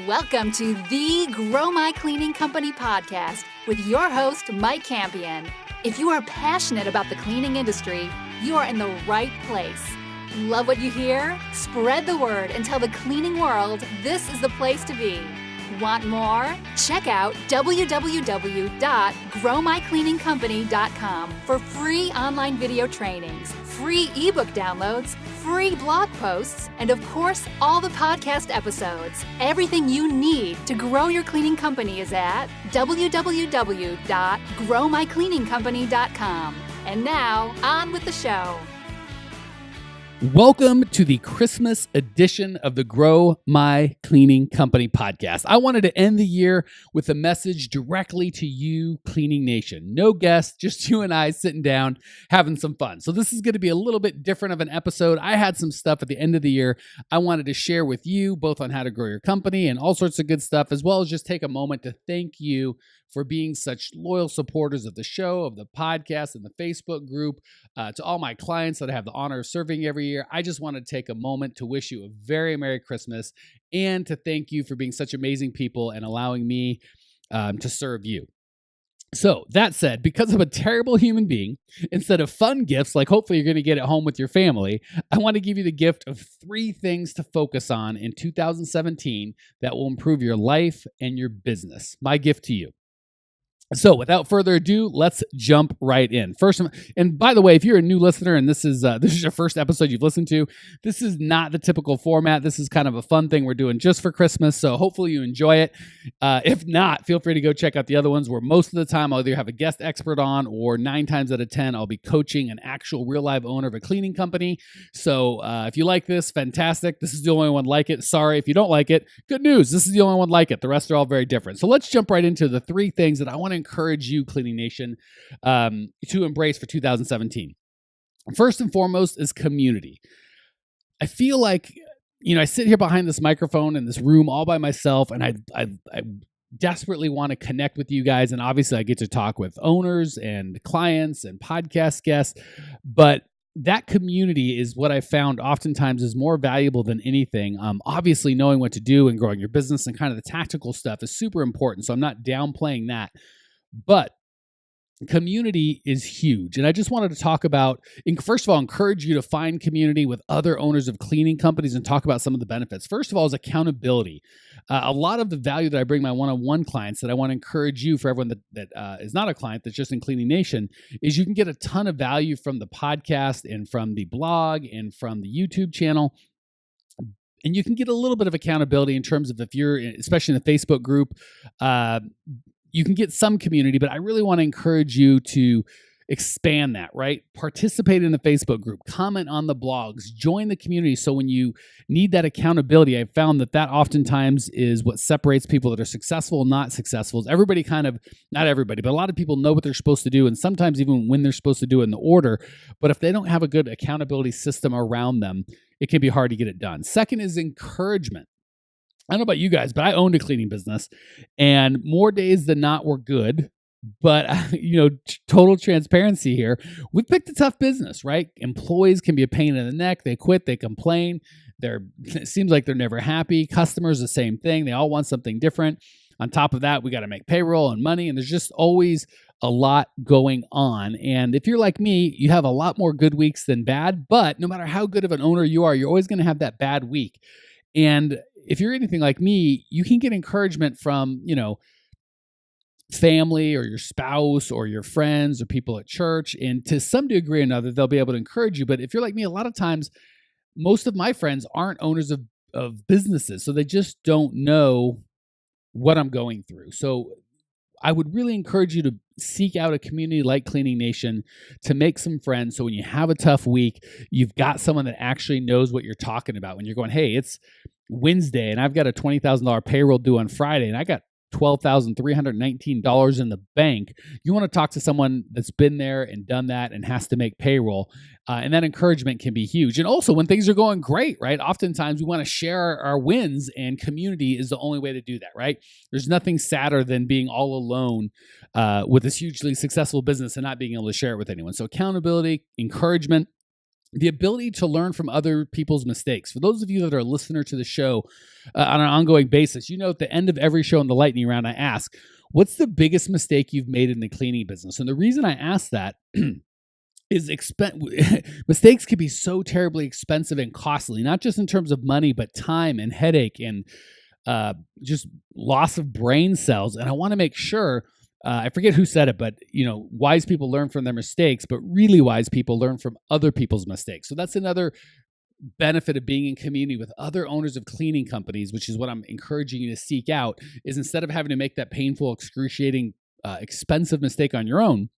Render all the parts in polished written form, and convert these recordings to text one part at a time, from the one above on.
Welcome to the Grow My Cleaning Company podcast with your host, Mike Campion. If you are passionate about the cleaning industry, you are in the right place. Love what you hear? Spread the word and tell the cleaning world this is the place to be. Want more? Check out www.growmycleaningcompany.com for free online video trainings, free ebook downloads, free blog posts, and of course, all the podcast episodes. Everything you need to grow your cleaning company is at www.growmycleaningcompany.com. And now, on with the show. Welcome to the Christmas edition of the Grow My Cleaning Company podcast. I wanted to end the year with a message directly to you, Cleaning Nation. No guests, just you and I sitting down, having some fun. So this is going to be a little bit different of an episode. I had some stuff at the end of the year I wanted to share with you, both on how to grow your company and all sorts of good stuff, as well as just take a moment to thank you for being such loyal supporters of the show, of the podcast, and the Facebook group. To all my clients that I have the honor of serving every year, I just want to take a moment to wish you a very Merry Christmas and to thank you for being such amazing people and allowing me to serve you. So that said, because I'm a terrible human being, instead of fun gifts, like hopefully you're going to get at home with your family, I want to give you the gift of 3 things to focus on in 2017 that will improve your life and your business. My gift to you. So without further ado, let's jump right in. First, and by the way, if you're a new listener and this is your first episode you've listened to, this is not the typical format. This is kind of a fun thing we're doing just for Christmas. So hopefully you enjoy it. If not, feel free to go check out the other ones where most of the time I'll either have a guest expert on or 9 times out of 10, I'll be coaching an actual real live owner of a cleaning company. So if you like this, fantastic. This is the only one like it. Sorry if you don't like it. Good news. This is the only one like it. The rest are all very different. So let's jump right into the 3 things that I want to encourage you, Cleaning Nation, to embrace for 2017. First and foremost is community. I feel like, I sit here behind this microphone in this room all by myself, and I desperately want to connect with you guys. And obviously I get to talk with owners and clients and podcast guests, but that community is what I found oftentimes is more valuable than anything. Obviously, knowing what to do and growing your business and kind of the tactical stuff is super important. So I'm not downplaying that. But community is huge. And I just wanted to talk about, first of all, encourage you to find community with other owners of cleaning companies and talk about some of the benefits. First of all is accountability. A lot of the value that I bring my one-on-one clients that I want to encourage you, for everyone that is not a client that's just in Cleaning Nation, is you can get a ton of value from the podcast and from the blog and from the YouTube channel. And you can get a little bit of accountability in terms of if you're, especially in the Facebook group, you can get some community, but I really want to encourage you to expand that, right? Participate in the Facebook group, comment on the blogs, join the community. So when you need that accountability, I've found that oftentimes is what separates people that are successful and not successful. Everybody not everybody, but a lot of people know what they're supposed to do. And sometimes even when they're supposed to do it in the order, but if they don't have a good accountability system around them, it can be hard to get it done. Second is encouragement. I don't know about you guys, but I owned a cleaning business, and more days than not were good. But, total transparency here. We picked a tough business, right? Employees can be a pain in the neck. They quit, they complain. It seems like they're never happy. Customers, the same thing. They all want something different. On top of that, we got to make payroll and money, and there's just always a lot going on. And if you're like me, you have a lot more good weeks than bad, but no matter how good of an owner you are, you're always going to have that bad week. And if you're anything like me, you can get encouragement from, family or your spouse or your friends or people at church. And to some degree or another, they'll be able to encourage you. But if you're like me, a lot of times, most of my friends aren't owners of businesses. So they just don't know what I'm going through. So I would really encourage you to seek out a community like Cleaning Nation to make some friends. So when you have a tough week, you've got someone that actually knows what you're talking about. When you're going, hey, it's Wednesday and I've got a $20,000 payroll due on Friday and I got $12,319 in the bank. You want to talk to someone that's been there and done that and has to make payroll. And that encouragement can be huge. And also when things are going great, right? Oftentimes we want to share our wins, and community is the only way to do that, right? There's nothing sadder than being all alone with this hugely successful business and not being able to share it with anyone. So accountability, encouragement, the ability to learn from other people's mistakes. For those of you that are a listener to the show on an ongoing basis, you know at the end of every show in the lightning round, I ask, what's the biggest mistake you've made in the cleaning business? And the reason I ask that is mistakes can be so terribly expensive and costly, not just in terms of money, but time and headache and just loss of brain cells. And I want to make sure, I forget who said it, but wise people learn from their mistakes, but really wise people learn from other people's mistakes. So that's another benefit of being in community with other owners of cleaning companies, which is what I'm encouraging you to seek out, is instead of having to make that painful, excruciating, expensive mistake on your own,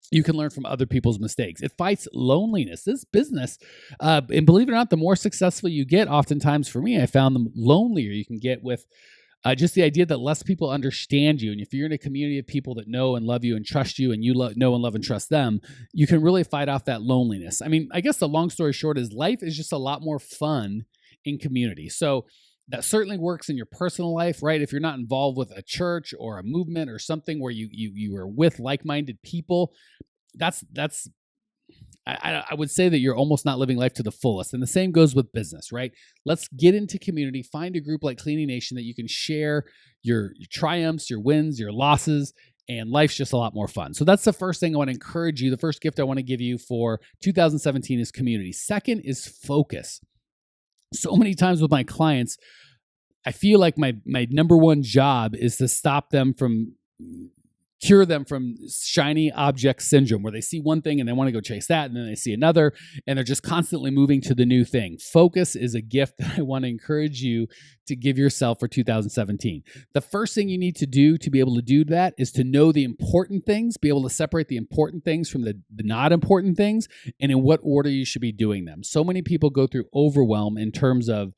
you can learn from other people's mistakes. It fights loneliness. This business, and believe it or not, the more successful you get, oftentimes for me, I found the lonelier you can get with just the idea that less people understand you. And if you're in a community of people that know and love you and trust you, and you know and love and trust them, you can really fight off that loneliness. I mean, I guess the long story short is life is just a lot more fun in community. So that certainly works in your personal life, right? If you're not involved with a church or a movement or something where you are with like-minded people, I would say that you're almost not living life to the fullest. And the same goes with business, right? Let's get into community, find a group like Cleaning Nation that you can share your triumphs, your wins, your losses, and life's just a lot more fun. So that's the first thing I want to encourage you. The first gift I want to give you for 2017 is community. Second is focus. So many times with my clients, I feel like my number one job is to cure them from shiny object syndrome, where they see one thing and they want to go chase that, and then they see another, and they're just constantly moving to the new thing. Focus is a gift that I want to encourage you to give yourself for 2017. The first thing you need to do to be able to do that is to know the important things, be able to separate the important things from the not important things, and in what order you should be doing them. So many people go through overwhelm in terms of,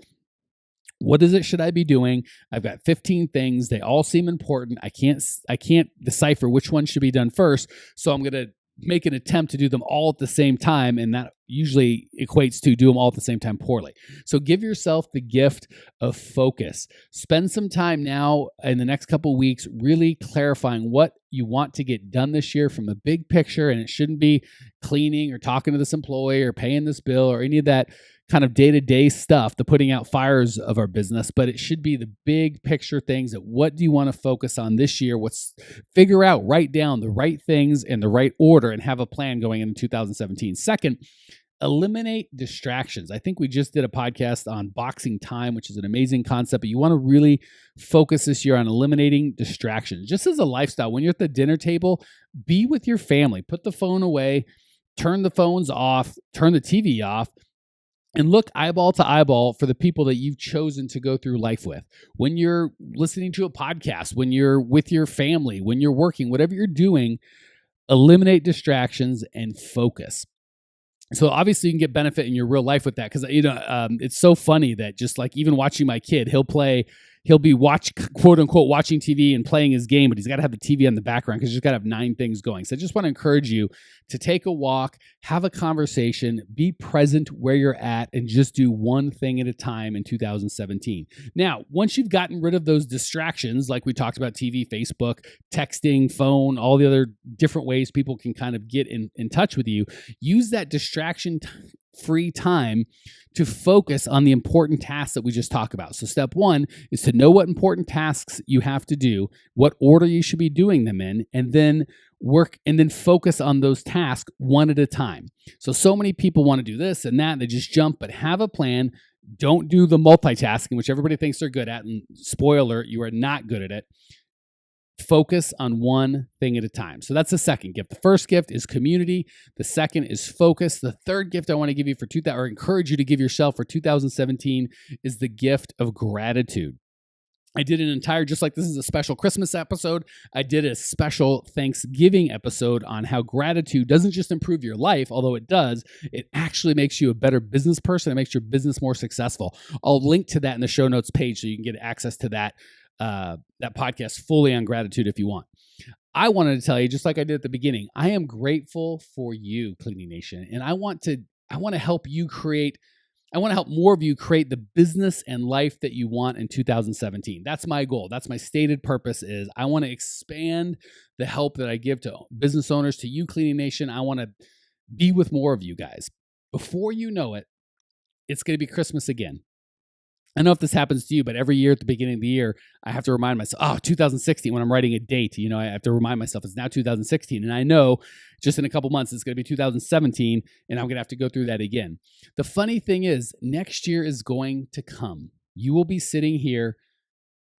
what is it should I be doing? I've got 15 things. They all seem important. I can't decipher which one should be done first. So I'm going to make an attempt to do them all at the same time. And that usually equates to do them all at the same time poorly. So give yourself the gift of focus. Spend some time now in the next couple of weeks really clarifying what you want to get done this year from a big picture. And it shouldn't be cleaning or talking to this employee or paying this bill or any of that kind of day-to-day stuff, the putting out fires of our business, but it should be the big picture things. That what do you want to focus on this year? Figure out, write down the right things in the right order and have a plan going into 2017. Second, eliminate distractions. I think we just did a podcast on boxing time, which is an amazing concept, but you want to really focus this year on eliminating distractions. Just as a lifestyle, when you're at the dinner table, be with your family, put the phone away, turn the phones off, turn the TV off, and look eyeball to eyeball for the people that you've chosen to go through life with. When you're listening to a podcast, when you're with your family, when you're working, whatever you're doing, eliminate distractions and focus. So obviously you can get benefit in your real life with that, because it's so funny that just like even watching my kid, he'll be quote unquote watching TV and playing his game, but he's got to have the TV on the background because he's got to have 9 things going. So I just want to encourage you to take a walk, have a conversation, be present where you're at, and just do one thing at a time in 2017. Now, once you've gotten rid of those distractions, like we talked about TV, Facebook, texting, phone, all the other different ways people can kind of get in touch with you, use that distraction-free time to focus on the important tasks that we just talked about. So step 1 is to know what important tasks you have to do, what order you should be doing them in, and then focus on those tasks one at a time. So many people want to do this and that, they just jump, but have a plan. Don't do the multitasking, which everybody thinks they're good at, and spoiler, you are not good at it. Focus on one thing at a time. So that's the second gift. The first gift is community. The second is focus. The third gift I want to give you or encourage you to give yourself for 2017 is the gift of gratitude. I did just like this is a special Christmas episode, I did a special Thanksgiving episode on how gratitude doesn't just improve your life, although it does, it actually makes you a better business person. It makes your business more successful. I'll link to that in the show notes page so you can get access to that podcast fully on gratitude if you want. I wanted to tell you, just like I did at the beginning, I am grateful for you, Cleaning Nation, and I want to help more of you create the business and life that you want in 2017. That's my goal. That's my stated purpose is I want to expand the help that I give to business owners, to you, Cleaning Nation. I want to be with more of you guys. before you know it, it's going to be Christmas again. I don't know if this happens to you, but every year at the beginning of the year, I have to remind myself, 2016, when I'm writing a date, I have to remind myself it's now 2016. And I know just in a couple months, it's going to be 2017, and I'm going to have to go through that again. The funny thing is, next year is going to come. You will be sitting here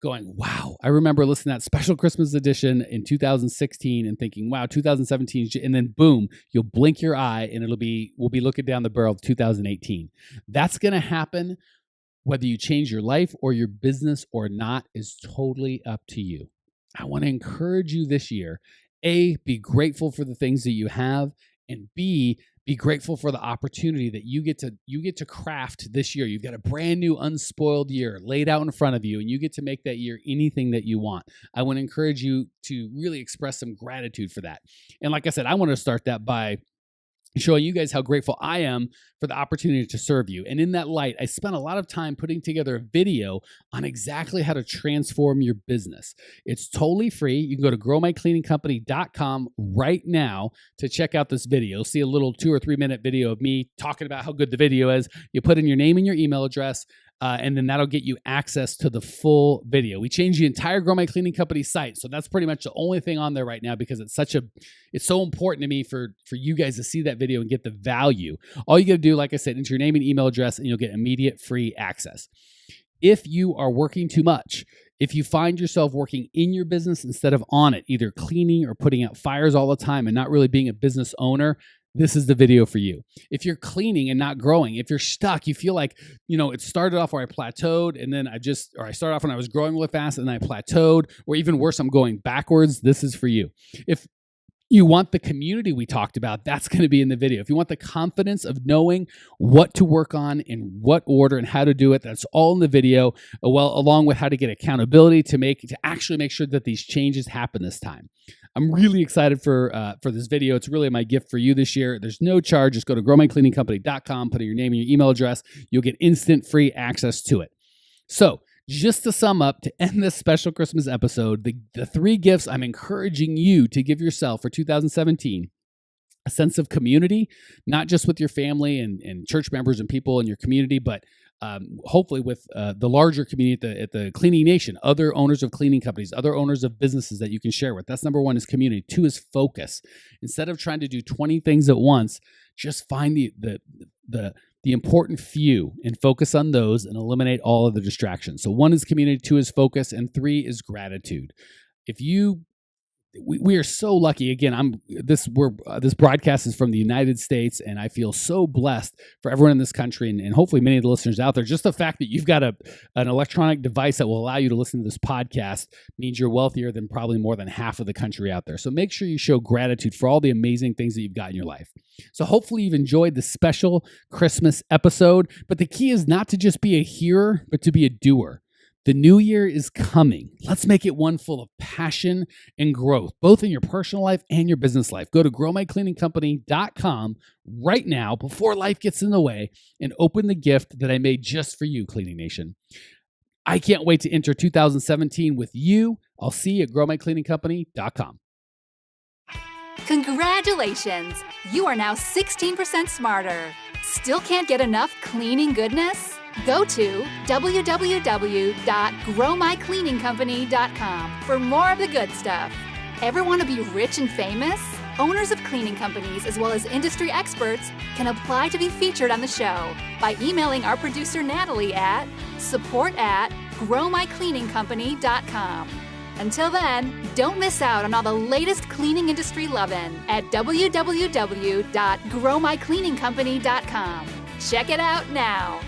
going, wow, I remember listening to that special Christmas edition in 2016 and thinking, wow, 2017, and then boom, you'll blink your eye and we'll be looking down the barrel of 2018. That's going to happen. Whether you change your life or your business or not is totally up to you. I want to encourage you this year, A, be grateful for the things that you have, and B, be grateful for the opportunity that you get to craft this year. You've got a brand new unspoiled year laid out in front of you, and you get to make that year anything that you want. I want to encourage you to really express some gratitude for that. And like I said, I want to start that by showing you guys how grateful I am for the opportunity to serve you. And in that light, I spent a lot of time putting together a video on exactly how to transform your business. It's totally free. You can go to growmycleaningcompany.com right now to check out this video. You'll see a little 2 or 3 minute video of me talking about how good the video is. You put in your name and your email address, and then that'll get you access to the full video. We changed the entire Grow My Cleaning Company site, so that's pretty much the only thing on there right now because it's so important to me for you guys to see that video and get the value. All you got to do, like I said, enter your name and email address, and you'll get immediate free access. If you are working too much, if you find yourself working in your business instead of on it, either cleaning or putting out fires all the time and not really being a business owner, this is the video for you. If you're cleaning and not growing, if you're stuck, you feel like, it started off where I plateaued and then I started off when I was growing really fast and then I plateaued, or even worse, I'm going backwards, this is for you. If you want the community we talked about, that's going to be in the video. If you want the confidence of knowing what to work on, in what order, and how to do it, that's all in the video, along with how to get accountability to actually make sure that these changes happen this time. I'm really excited for this video. It's really my gift for you this year. There's no charge. Just go to growmycleaningcompany.com, put in your name and your email address. You'll get instant free access to it. So just to sum up, to end this special Christmas episode, the 3 gifts I'm encouraging you to give yourself for 2017: a sense of community, not just with your family and church members and people in your community, but hopefully with the larger community at the Cleaning Nation, other owners of cleaning companies, other owners of businesses that you can share with. That's number 1 is community. 2 is focus. Instead of trying to do 20 things at once, just find the important few and focus on those and eliminate all of the distractions. So 1 is community, 2 is focus, and 3 is gratitude. We are so lucky. Again, this broadcast is from the United States, and I feel so blessed for everyone in this country, and hopefully many of the listeners out there. Just the fact that you've got an electronic device that will allow you to listen to this podcast means you're wealthier than probably more than half of the country out there. So make sure you show gratitude for all the amazing things that you've got in your life. So hopefully you've enjoyed this special Christmas episode. But the key is not to just be a hearer, but to be a doer. The new year is coming. Let's make it one full of passion and growth, both in your personal life and your business life. Go to growmycleaningcompany.com right now before life gets in the way and open the gift that I made just for you, Cleaning Nation. I can't wait to enter 2017 with you. I'll see you at growmycleaningcompany.com. Congratulations! You are now 16% smarter. Still can't get enough cleaning goodness? Go to www.growmycleaningcompany.com for more of the good stuff. Ever want to be rich and famous? Owners of cleaning companies as well as industry experts can apply to be featured on the show by emailing our producer Natalie at support@growmycleaningcompany.com. Until then, don't miss out on all the latest cleaning industry lovin' at www.growmycleaningcompany.com. Check it out now.